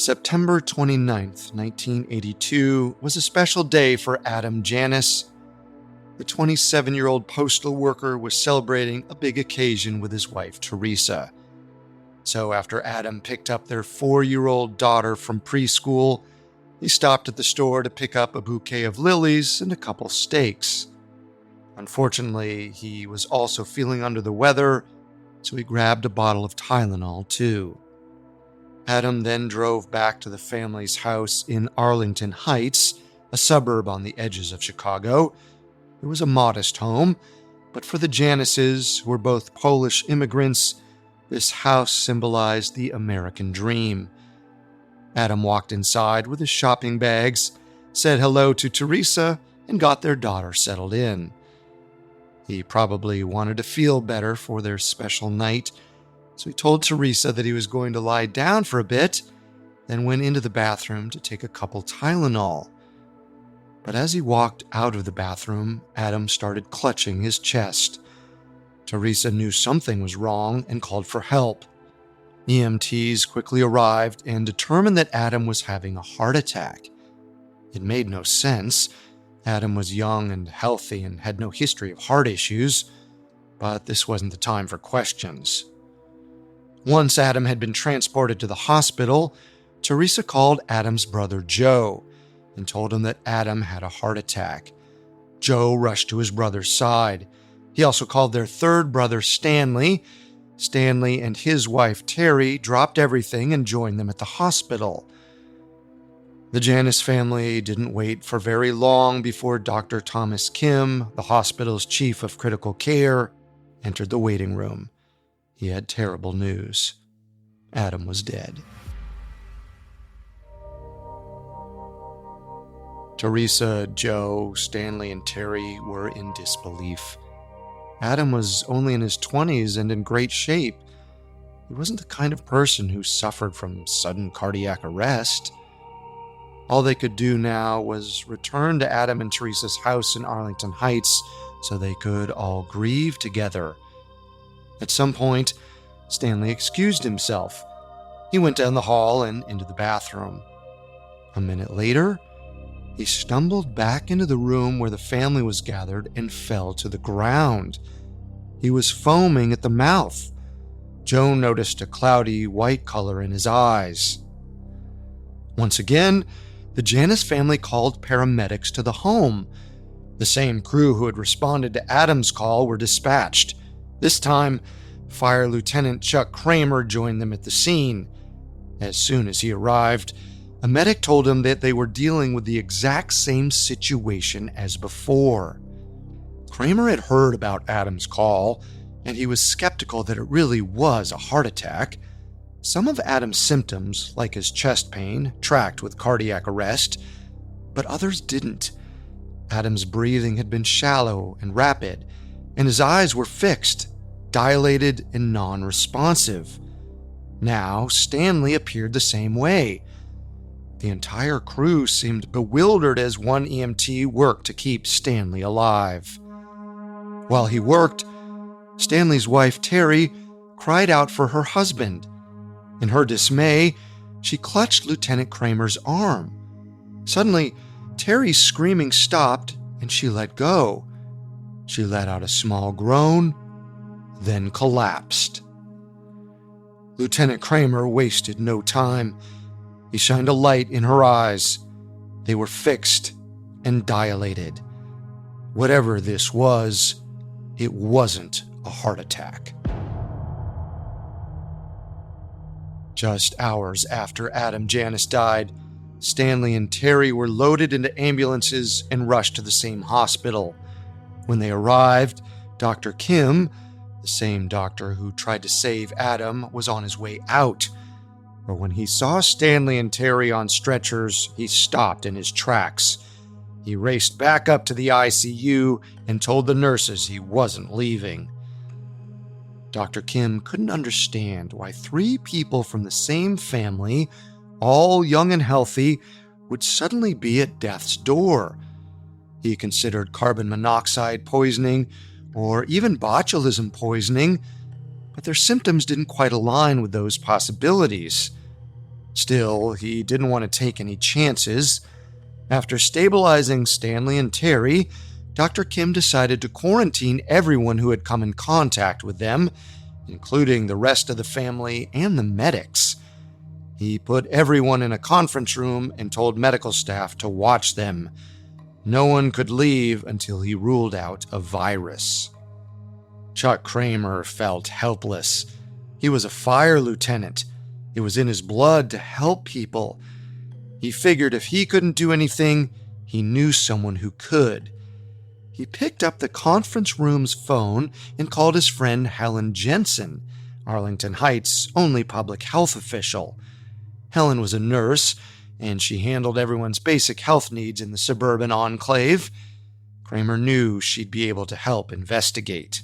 September 29th, 1982 was a special day for Adam Janis. The 27-year-old postal worker was celebrating a big occasion with his wife, Teresa. So after Adam picked up their 4-year-old daughter from preschool, he stopped at the store to pick up a bouquet of lilies and a couple steaks. Unfortunately, he was also feeling under the weather, so he grabbed a bottle of Tylenol too. Adam then drove back to the family's house in Arlington Heights, a suburb on the edges of Chicago. It was a modest home, but for the Janises, who were both Polish immigrants, this house symbolized the American dream. Adam walked inside with his shopping bags, said hello to Teresa, and got their daughter settled in. He probably wanted to feel better for their special night, so he told Teresa that he was going to lie down for a bit, then went into the bathroom to take a couple Tylenol. But as he walked out of the bathroom, Adam started clutching his chest. Teresa knew something was wrong and called for help. EMTs quickly arrived and determined that Adam was having a heart attack. It made no sense. Adam was young and healthy and had no history of heart issues, but this wasn't the time for questions. Once Adam had been transported to the hospital, Teresa called Adam's brother Joe and told him that Adam had a heart attack. Joe rushed to his brother's side. He also called their third brother Stanley. Stanley and his wife Terry dropped everything and joined them at the hospital. The Janis family didn't wait for very long before Dr. Thomas Kim, the hospital's chief of critical care, entered the waiting room. He had terrible news. Adam was dead. Teresa, Joe, Stanley, and Terry were in disbelief. Adam was only in his 20s and in great shape. He wasn't the kind of person who suffered from sudden cardiac arrest. All they could do now was return to Adam and Teresa's house in Arlington Heights so they could all grieve together. At some point, Stanley excused himself. He went down the hall and into the bathroom. A minute later, he stumbled back into the room where the family was gathered and fell to the ground. He was foaming at the mouth. Joe noticed a cloudy white color in his eyes. Once again, the Janis family called paramedics to the home. The same crew who had responded to Adam's call were dispatched. This time, Fire Lieutenant Chuck Kramer joined them at the scene. As soon as he arrived, a medic told him that they were dealing with the exact same situation as before. Kramer had heard about Adam's call, and he was skeptical that it really was a heart attack. Some of Adam's symptoms, like his chest pain, tracked with cardiac arrest, but others didn't. Adam's breathing had been shallow and rapid, and his eyes were fixed, dilated and non-responsive. Now, Stanley appeared the same way. The entire crew seemed bewildered as one EMT worked to keep Stanley alive. While he worked, Stanley's wife, Terry, cried out for her husband. In her dismay, she clutched Lieutenant Kramer's arm. Suddenly, Terry's screaming stopped and she let go. She let out a small groan, then collapsed. Lieutenant Kramer wasted no time. He shined a light in her eyes. They were fixed and dilated. Whatever this was, it wasn't a heart attack. Just hours after Adam Janis died, Stanley and Terry were loaded into ambulances and rushed to the same hospital. When they arrived, Dr. Kim, the same doctor who tried to save Adam, was on his way out. But when he saw Stanley and Terry on stretchers, he stopped in his tracks. He raced back up to the ICU and told the nurses he wasn't leaving. Dr. Kim couldn't understand why 3 people from the same family, all young and healthy, would suddenly be at death's door. He considered carbon monoxide poisoning or even botulism poisoning, but their symptoms didn't quite align with those possibilities. Still, he didn't want to take any chances. After stabilizing Stanley and Terry, Dr. Kim decided to quarantine everyone who had come in contact with them, including the rest of the family and the medics. He put everyone in a conference room and told medical staff to watch them. No one could leave until he ruled out a virus. Chuck Kramer felt helpless. He was a fire lieutenant. It was in his blood to help people. He figured if he couldn't do anything, he knew someone who could. He picked up the conference room's phone and called his friend Helen Jensen, Arlington Heights' only public health official. Helen was a nurse, and she handled everyone's basic health needs in the suburban enclave. Kramer knew she'd be able to help investigate.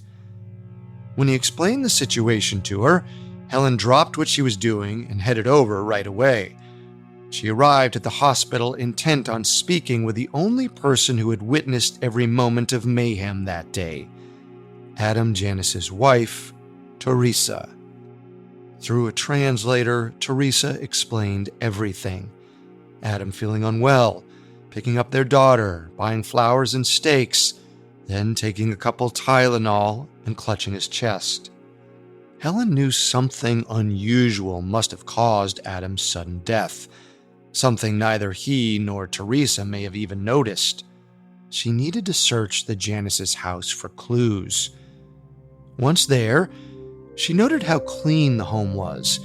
When he explained the situation to her, Helen dropped what she was doing and headed over right away. She arrived at the hospital intent on speaking with the only person who had witnessed every moment of mayhem that day, Adam Janis's wife, Teresa. Through a translator, Teresa explained everything. Adam feeling unwell, picking up their daughter, buying flowers and steaks, then taking a couple Tylenol and clutching his chest. Helen knew something unusual must have caused Adam's sudden death, something neither he nor Teresa may have even noticed. She needed to search the Janis's house for clues. Once there, she noted how clean the home was.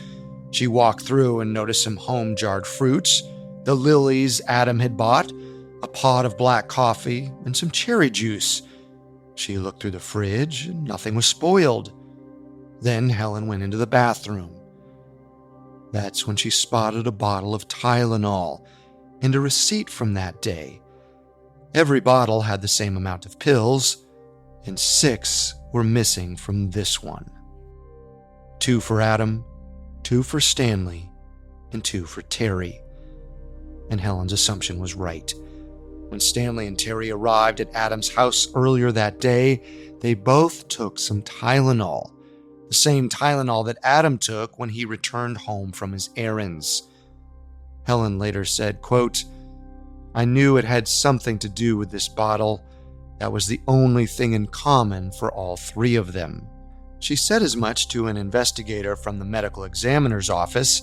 She walked through and noticed some home-jarred fruits, the lilies Adam had bought, a pot of black coffee, and some cherry juice. She looked through the fridge, and nothing was spoiled. Then Helen went into the bathroom. That's when she spotted a bottle of Tylenol and a receipt from that day. Every bottle had the same amount of pills, and 6 were missing from this one. 2 for Adam, 2 for Stanley, and 2 for Terry. And Helen's assumption was right. When Stanley and Terry arrived at Adam's house earlier that day, they both took some Tylenol, the same Tylenol that Adam took when he returned home from his errands. Helen later said, quote, "I knew it had something to do with this bottle. That was the only thing in common for all 3 of them." She said as much to an investigator from the medical examiner's office,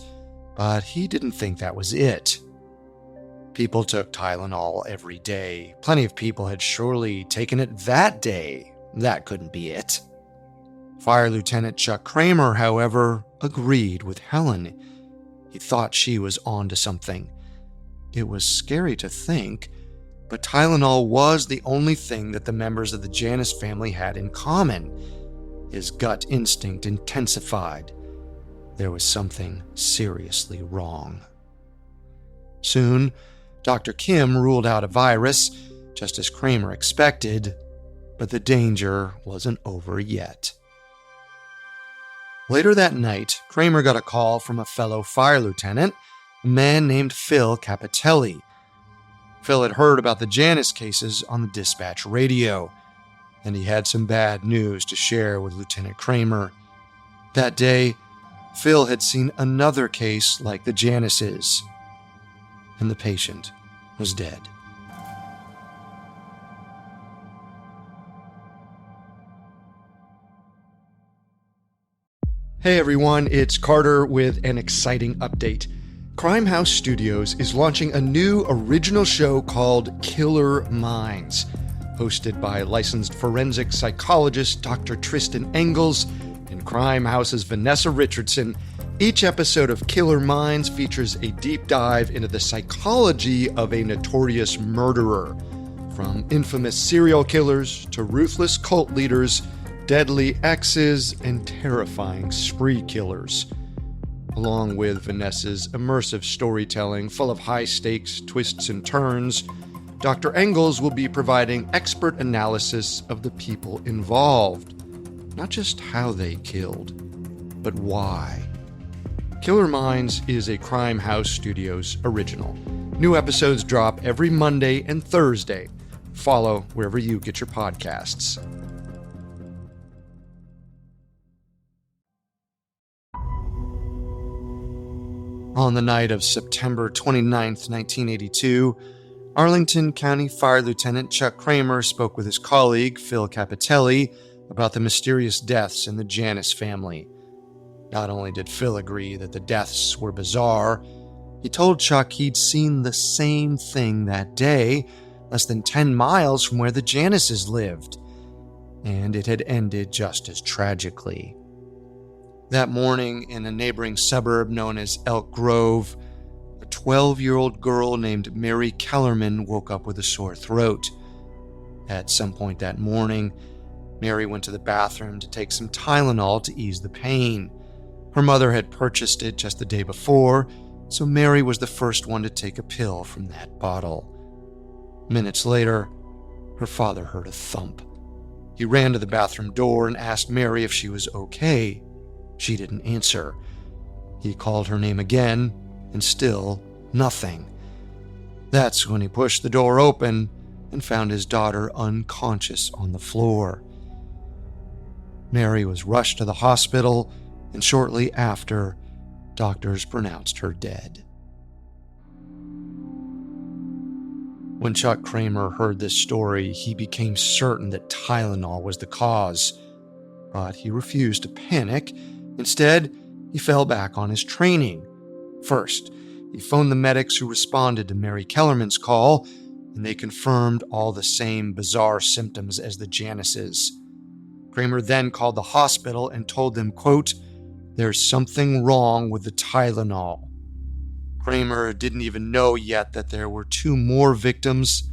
but he didn't think that was it. People took Tylenol every day. Plenty of people had surely taken it that day. That couldn't be it. Fire Lieutenant Chuck Kramer, however, agreed with Helen. He thought she was onto something. It was scary to think, but Tylenol was the only thing that the members of the Janis family had in common. His gut instinct intensified. There was something seriously wrong. Soon, Dr. Kim ruled out a virus, just as Kramer expected, but the danger wasn't over yet. Later that night, Kramer got a call from a fellow fire lieutenant, a man named Phil Capitelli. Phil had heard about the Janis cases on the dispatch radio, and he had some bad news to share with Lieutenant Kramer. That day, Phil had seen another case like the Janises, and the patient was dead. Hey everyone, it's Carter with an exciting update. Crime House Studios is launching a new original show called Killer Minds. Hosted by licensed forensic psychologist Dr. Tristan Engels and Crime House's Vanessa Richardson, each episode of Killer Minds features a deep dive into the psychology of a notorious murderer. From infamous serial killers to ruthless cult leaders, deadly exes, and terrifying spree killers. Along with Vanessa's immersive storytelling full of high-stakes twists and turns, Dr. Engels will be providing expert analysis of the people involved. Not just how they killed, but why. Killer Minds is a Crime House Studios original. New episodes drop every Monday and Thursday. Follow wherever you get your podcasts. On the night of September 29th, 1982, Arlington County Fire Lieutenant Chuck Kramer spoke with his colleague, Phil Capitelli, about the mysterious deaths in the Janus family. Not only did Phil agree that the deaths were bizarre, he told Chuck he'd seen the same thing that day, less than 10 miles from where the Januses lived, and it had ended just as tragically. That morning, in a neighboring suburb known as Elk Grove, a 12-year-old girl named Mary Kellerman woke up with a sore throat. At some point that morning, Mary went to the bathroom to take some Tylenol to ease the pain. Her mother had purchased it just the day before, so Mary was the first one to take a pill from that bottle. Minutes later, her father heard a thump. He ran to the bathroom door and asked Mary if she was okay. She didn't answer. He called her name again, and still nothing. That's when he pushed the door open and found his daughter unconscious on the floor. Mary was rushed to the hospital, and shortly after, doctors pronounced her dead. When Chuck Kramer heard this story, he became certain that Tylenol was the cause. But he refused to panic. Instead, he fell back on his training. First, he phoned the medics who responded to Mary Kellerman's call, and they confirmed all the same bizarre symptoms as the Januses. Kramer then called the hospital and told them, quote, "There's something wrong with the Tylenol." Kramer didn't even know yet that there were two more victims.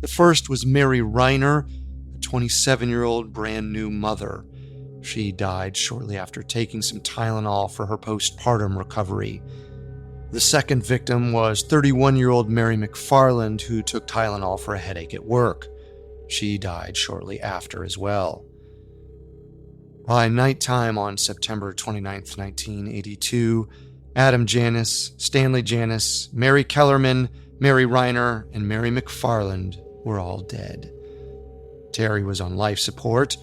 The first was Mary Reiner, a 27-year-old brand new mother. She died shortly after taking some Tylenol for her postpartum recovery. The second victim was 31-year-old Mary McFarland, who took Tylenol for a headache at work. She died shortly after as well. By nighttime on September 29, 1982, Adam Janus, Stanley Janus, Mary Kellerman, Mary Reiner, and Mary McFarland were all dead. Terry was on life support.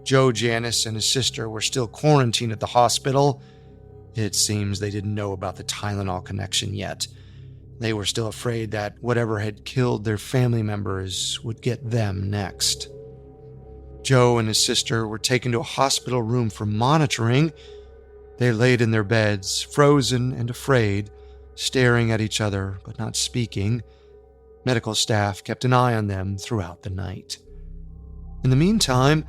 Joe Janus and his sister were still quarantined at the hospital. It seems they didn't know about the Tylenol connection yet. They were still afraid that whatever had killed their family members would get them next. Joe and his sister were taken to a hospital room for monitoring. They laid in their beds, frozen and afraid, staring at each other but not speaking. Medical staff kept an eye on them throughout the night. In the meantime,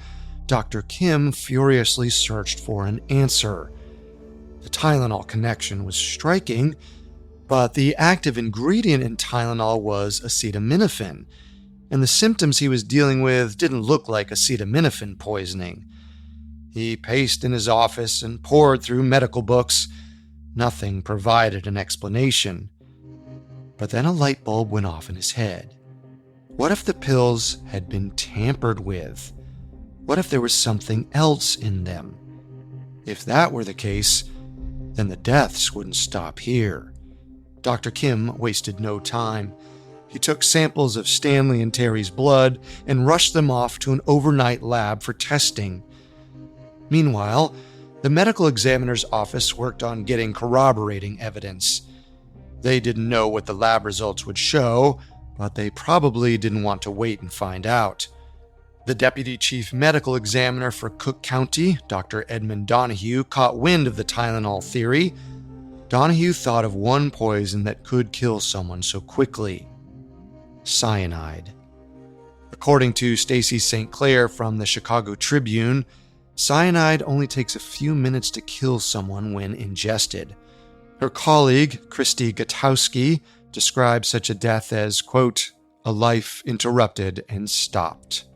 Dr. Kim furiously searched for an answer. The Tylenol connection was striking, but the active ingredient in Tylenol was acetaminophen, and the symptoms he was dealing with didn't look like acetaminophen poisoning. He paced in his office and pored through medical books. Nothing provided an explanation. But then a light bulb went off in his head. What if the pills had been tampered with? What if there was something else in them? If that were the case, then the deaths wouldn't stop here. Dr. Kim wasted no time. He took samples of Stanley and Terry's blood and rushed them off to an overnight lab for testing. Meanwhile, the medical examiner's office worked on getting corroborating evidence. They didn't know what the lab results would show, but they probably didn't want to wait and find out. The deputy chief medical examiner for Cook County, Dr. Edmund Donahue, caught wind of the Tylenol theory. Donahue thought of one poison that could kill someone so quickly: cyanide. According to Stacy St. Clair from the Chicago Tribune, cyanide only takes a few minutes to kill someone when ingested. Her colleague, Christy Gutowski, described such a death as, quote, "a life interrupted and stopped."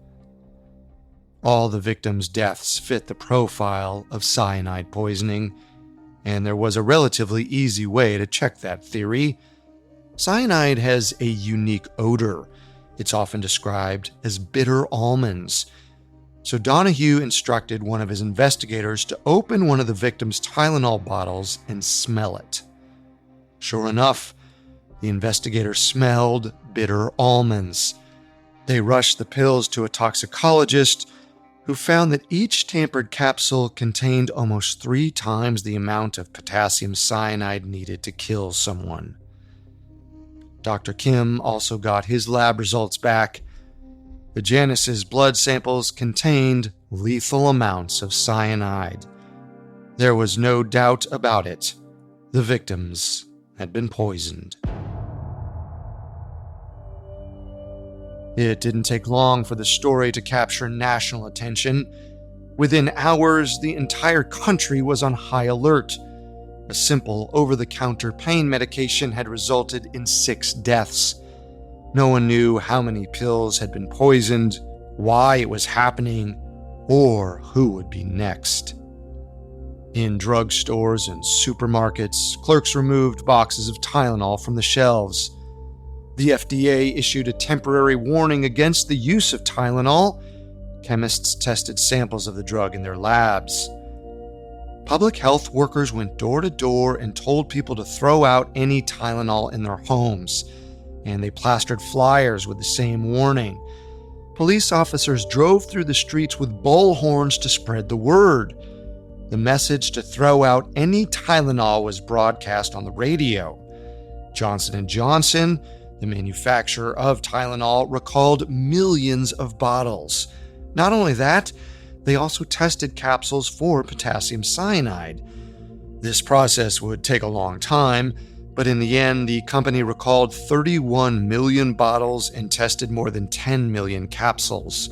All the victims' deaths fit the profile of cyanide poisoning, and there was a relatively easy way to check that theory. Cyanide has a unique odor. It's often described as bitter almonds. So Donahue instructed one of his investigators to open one of the victim's Tylenol bottles and smell it. Sure enough, the investigator smelled bitter almonds. They rushed the pills to a toxicologist, who found that each tampered capsule contained almost 3 times the amount of potassium cyanide needed to kill someone. Dr. Kim also got his lab results back. The Janice's blood samples contained lethal amounts of cyanide. There was no doubt about it. The victims had been poisoned. It didn't take long for the story to capture national attention. Within hours, the entire country was on high alert. A simple over-the-counter pain medication had resulted in 6 deaths. No one knew how many pills had been poisoned, why it was happening, or who would be next. In drugstores and supermarkets, clerks removed boxes of Tylenol from the shelves. The FDA issued a temporary warning against the use of Tylenol. Chemists tested samples of the drug in their labs. Public health workers went door to door and told people to throw out any Tylenol in their homes, and they plastered flyers with the same warning. Police officers drove through the streets with bullhorns to spread the word. The message to throw out any Tylenol was broadcast on the radio. Johnson & Johnson, the manufacturer of Tylenol, recalled millions of bottles. Not only that, they also tested capsules for potassium cyanide. This process would take a long time, but in the end, the company recalled 31 million bottles and tested more than 10 million capsules.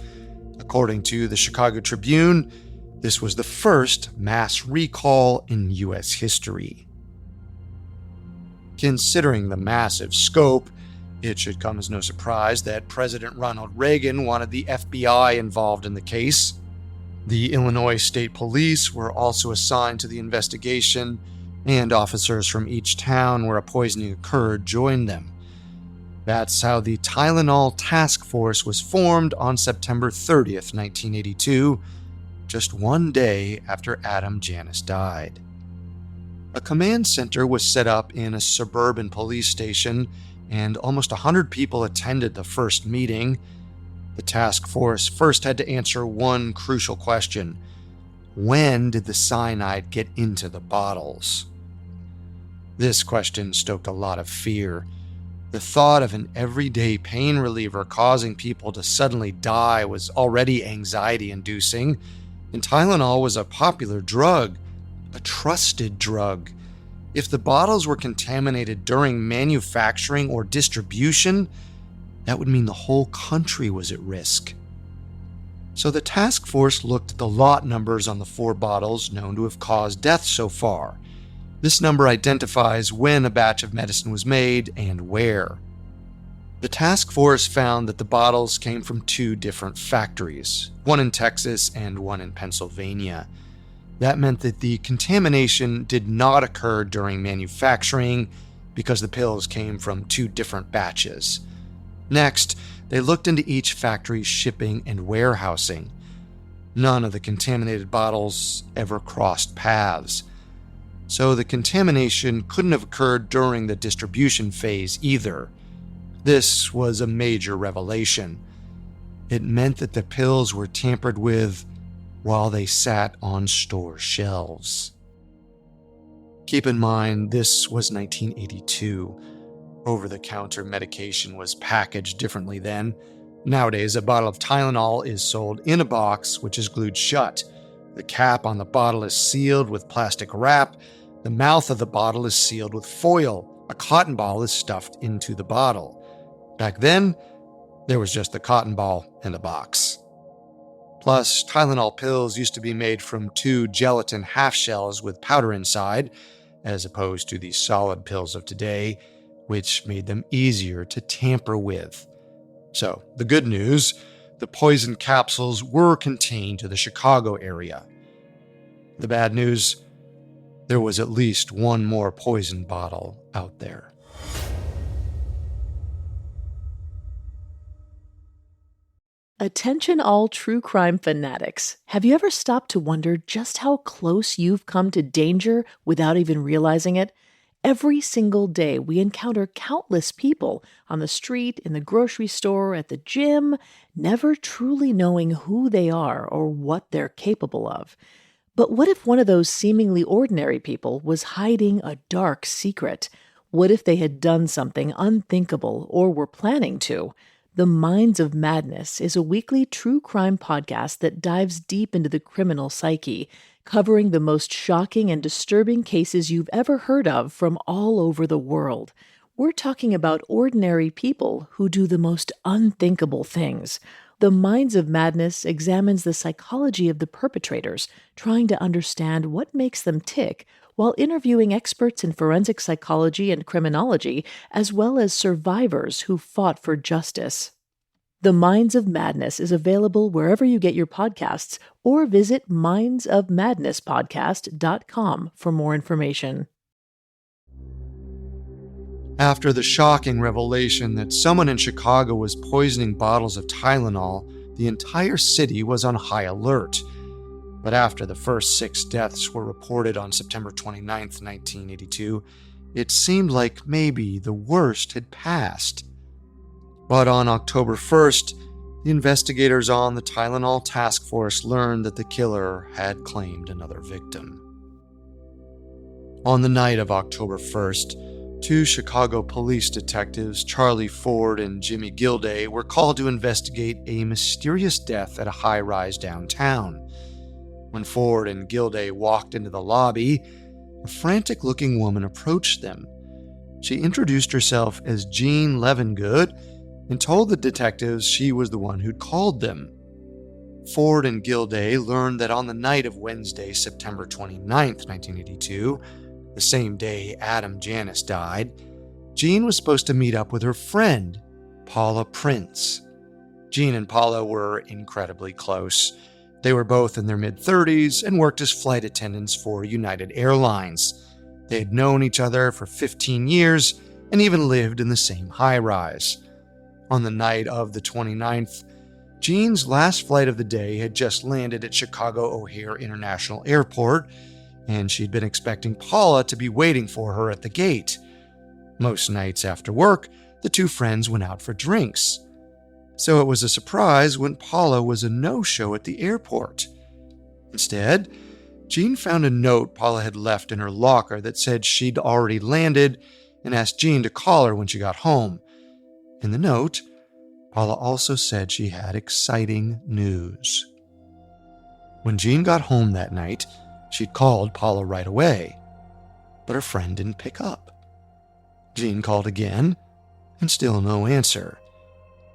According to the Chicago Tribune, this was the first mass recall in U.S. history. Considering the massive scope, it should come as no surprise that President Ronald Reagan wanted the FBI involved in the case. The Illinois State Police were also assigned to the investigation, and officers from each town where a poisoning occurred joined them. That's how the Tylenol Task Force was formed on September 30th, 1982, just one day after Adam Janice died. A command center was set up in a suburban police station, and almost 100 people attended the first meeting. The task force first had to answer one crucial question: when did the cyanide get into the bottles? This question stoked a lot of fear. The thought of an everyday pain reliever causing people to suddenly die was already anxiety-inducing, and Tylenol was a popular drug, a trusted drug. If the bottles were contaminated during manufacturing or distribution, that would mean the whole country was at risk. So the task force looked at the lot numbers on the 4 bottles known to have caused death so far. This number identifies when a batch of medicine was made and where. The task force found that the bottles came from 2 different factories, one in Texas and one in Pennsylvania. That meant that the contamination did not occur during manufacturing because the pills came from 2 different batches. Next, they looked into each factory's shipping and warehousing. None of the contaminated bottles ever crossed paths. So the contamination couldn't have occurred during the distribution phase either. This was a major revelation. It meant that the pills were tampered with while they sat on store shelves. Keep in mind, this was 1982. Over-the-counter medication was packaged differently then. Nowadays, a bottle of Tylenol is sold in a box which is glued shut. The cap on the bottle is sealed with plastic wrap. The mouth of the bottle is sealed with foil. A cotton ball is stuffed into the bottle. Back then, there was just the cotton ball in the box. Plus, Tylenol pills used to be made from 2 gelatin half shells with powder inside, as opposed to the solid pills of today, which made them easier to tamper with. So, the good news, the poison capsules were contained to the Chicago area. The bad news, there was at least one more poison bottle out there. Attention all true crime fanatics. Have you ever stopped to wonder just how close you've come to danger without even realizing it? Every single day, we encounter countless people on the street, in the grocery store, at the gym, never truly knowing who they are or what they're capable of. But what if one of those seemingly ordinary people was hiding a dark secret? What if they had done something unthinkable or were planning to? The Minds of Madness is a weekly true crime podcast that dives deep into the criminal psyche, covering the most shocking and disturbing cases you've ever heard of from all over the world. We're talking about ordinary people who do the most unthinkable things. The Minds of Madness examines the psychology of the perpetrators, trying to understand what makes them tick, while interviewing experts in forensic psychology and criminology, as well as survivors who fought for justice. The Minds of Madness is available wherever you get your podcasts, or visit mindsofmadnesspodcast.com for more information. After the shocking revelation that someone in Chicago was poisoning bottles of Tylenol, the entire city was on high alert. But after the first 6 deaths were reported on September 29, 1982, it seemed like maybe the worst had passed. But on October 1st, the investigators on the Tylenol task force learned that the killer had claimed another victim. On the night of October 1st, 2 Chicago police detectives, Charlie Ford and Jimmy Gilday, were called to investigate a mysterious death at a high-rise downtown. When Ford and Gilday walked into the lobby, a frantic-looking woman approached them. She introduced herself as Jean Levengood and told the detectives she was the one who'd called them. Ford and Gilday learned that on the night of Wednesday, September 29, 1982, the same day Adam Janus died, Jean was supposed to meet up with her friend, Paula Prince. Jean and Paula were incredibly close. They were both in their mid-30s and worked as flight attendants for United Airlines. They had known each other for 15 years and even lived in the same high-rise. On the night of the 29th, Jean's last flight of the day had just landed at Chicago O'Hare International Airport, and she'd been expecting Paula to be waiting for her at the gate. Most nights after work, the two friends went out for drinks. So it was a surprise when Paula was a no-show at the airport. Instead, Jean found a note Paula had left in her locker that said she'd already landed and asked Jean to call her when she got home. In the note, Paula also said she had exciting news. When Jean got home that night, she'd called Paula right away, but her friend didn't pick up. Jean called again, and still no answer.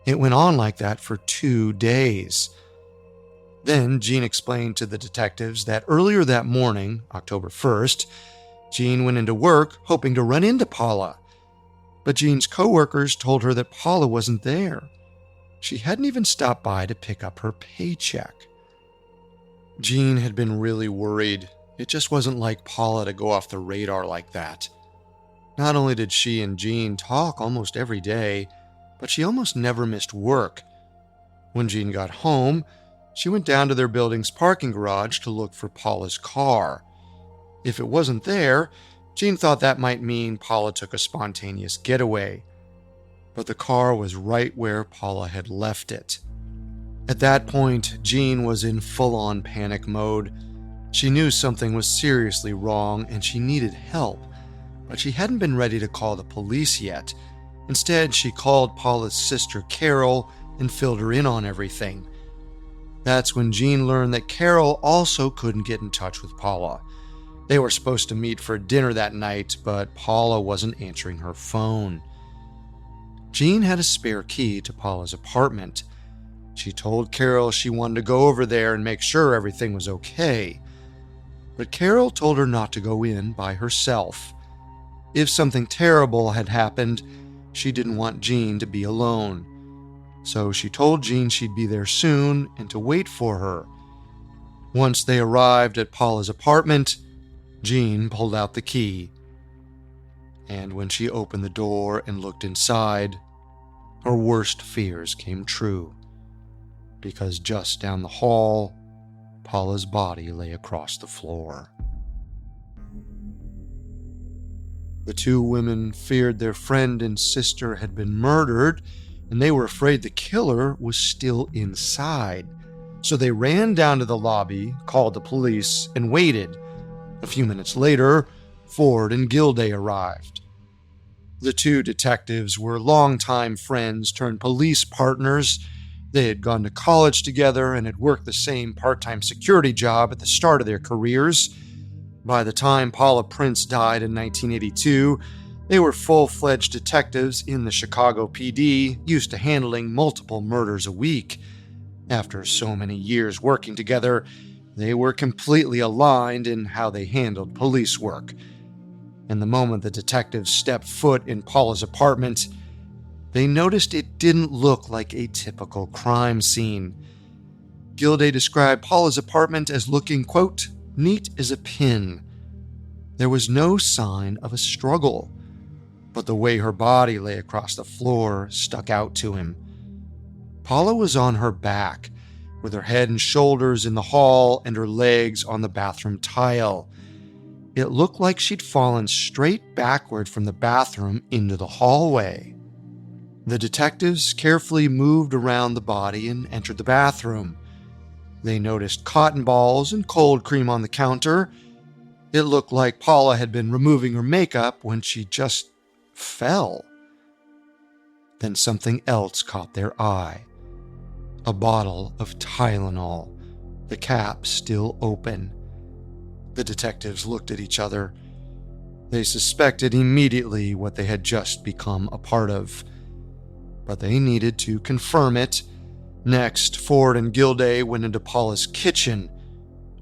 It went on like that for 2 days. Then Jean explained to the detectives that earlier that morning, October 1st, Jean went into work hoping to run into Paula. But Jean's coworkers told her that Paula wasn't there. She hadn't even stopped by to pick up her paycheck. Jean had been really worried. It just wasn't like Paula to go off the radar like that. Not only did she and Jean talk almost every day, but she almost never missed work. When Jean got home, she went down to their building's parking garage to look for Paula's car. If it wasn't there, Jean thought that might mean Paula took a spontaneous getaway. But the car was right where Paula had left it. At that point, Jean was in full-on panic mode. She knew something was seriously wrong and she needed help, but she hadn't been ready to call the police yet. Instead, she called Paula's sister Carol and filled her in on everything. That's when Jean learned that Carol also couldn't get in touch with Paula. They were supposed to meet for dinner that night, but Paula wasn't answering her phone. Jean had a spare key to Paula's apartment. She told Carol she wanted to go over there and make sure everything was okay. But Carol told her not to go in by herself. If something terrible had happened, she didn't want Jean to be alone. So she told Jean she'd be there soon and to wait for her. Once they arrived at Paula's apartment, Jean pulled out the key. And when she opened the door and looked inside, her worst fears came true. Because just down the hall, Paula's body lay across the floor. The two women feared their friend and sister had been murdered, and they were afraid the killer was still inside. So they ran down to the lobby, called the police, and waited. A few minutes later, Ford and Gilday arrived. The two detectives were longtime friends turned police partners. They had gone to college together and had worked the same part-time security job at the start of their careers. By the time Paula Prince died in 1982, they were full-fledged detectives in the Chicago PD, used to handling multiple murders a week. After so many years working together, they were completely aligned in how they handled police work. And the moment the detectives stepped foot in Paula's apartment, they noticed it didn't look like a typical crime scene. Gilday described Paula's apartment as looking, quote, neat as a pin. There was no sign of a struggle, but the way her body lay across the floor stuck out to him. Paula was on her back, with her head and shoulders in the hall and her legs on the bathroom tile. It looked like she'd fallen straight backward from the bathroom into the hallway. The detectives carefully moved around the body and entered the bathroom. They noticed cotton balls and cold cream on the counter. It looked like Paula had been removing her makeup when she just fell. Then something else caught their eye. A bottle of Tylenol, the cap still open. The detectives looked at each other. They suspected immediately what they had just become a part of, but they needed to confirm it. Next, Ford and Gilday went into Paula's kitchen,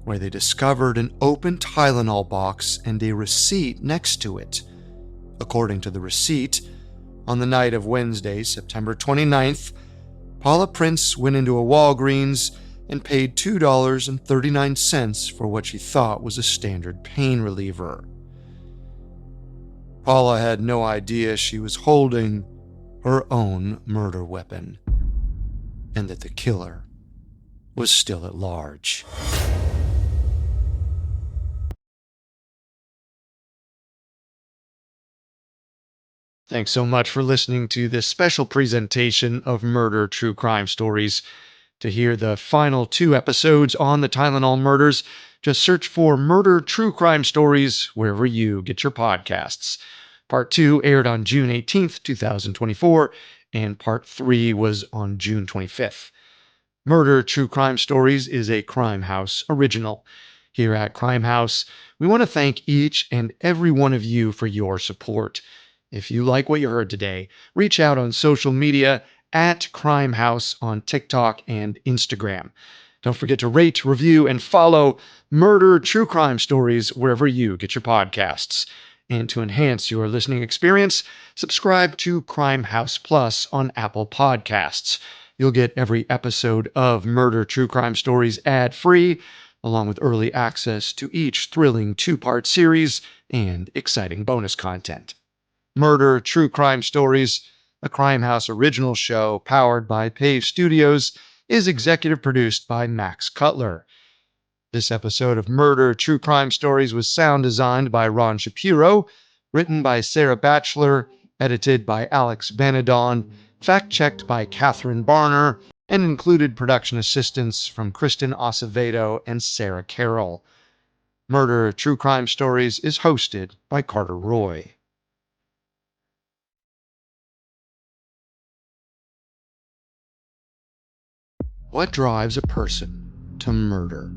where they discovered an open Tylenol box and a receipt next to it. According to the receipt, on the night of Wednesday, September 29th, Paula Prince went into a Walgreens and paid $2.39 for what she thought was a standard pain reliever. Paula had no idea she was holding her own murder weapon, and that the killer was still at large. Thanks so much for listening to this special presentation of Murder True Crime Stories. To hear the final 2 episodes on the Tylenol murders, just search for Murder True Crime Stories wherever you get your podcasts. Part 2 aired on June 18th, 2024, and Part 3 was on June 25th. Murder True Crime Stories is a Crime House original. Here at Crime House, we want to thank each and every one of you for your support. If you like what you heard today, reach out on social media at Crime House on TikTok and Instagram. Don't forget to rate, review, and follow Murder True Crime Stories wherever you get your podcasts. And to enhance your listening experience, subscribe to Crime House Plus on Apple Podcasts. You'll get every episode of Murder True Crime Stories ad-free, along with early access to each thrilling 2-part series and exciting bonus content. Murder True Crime Stories, a Crime House original show powered by Pave Studios, is executive produced by Max Cutler. This episode of Murder True Crime Stories was sound designed by Ron Shapiro, written by Sarah Batchelor, edited by Alex Benedon, fact-checked by Catherine Barner, and included production assistance from Kristen Acevedo and Sarah Carroll. Murder True Crime Stories is hosted by Carter Roy. What drives a person to murder?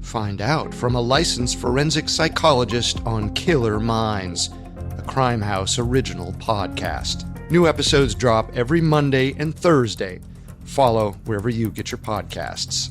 Find out from a licensed forensic psychologist on Killer Minds, a Crime House original podcast. New episodes drop every Monday and Thursday. Follow wherever you get your podcasts.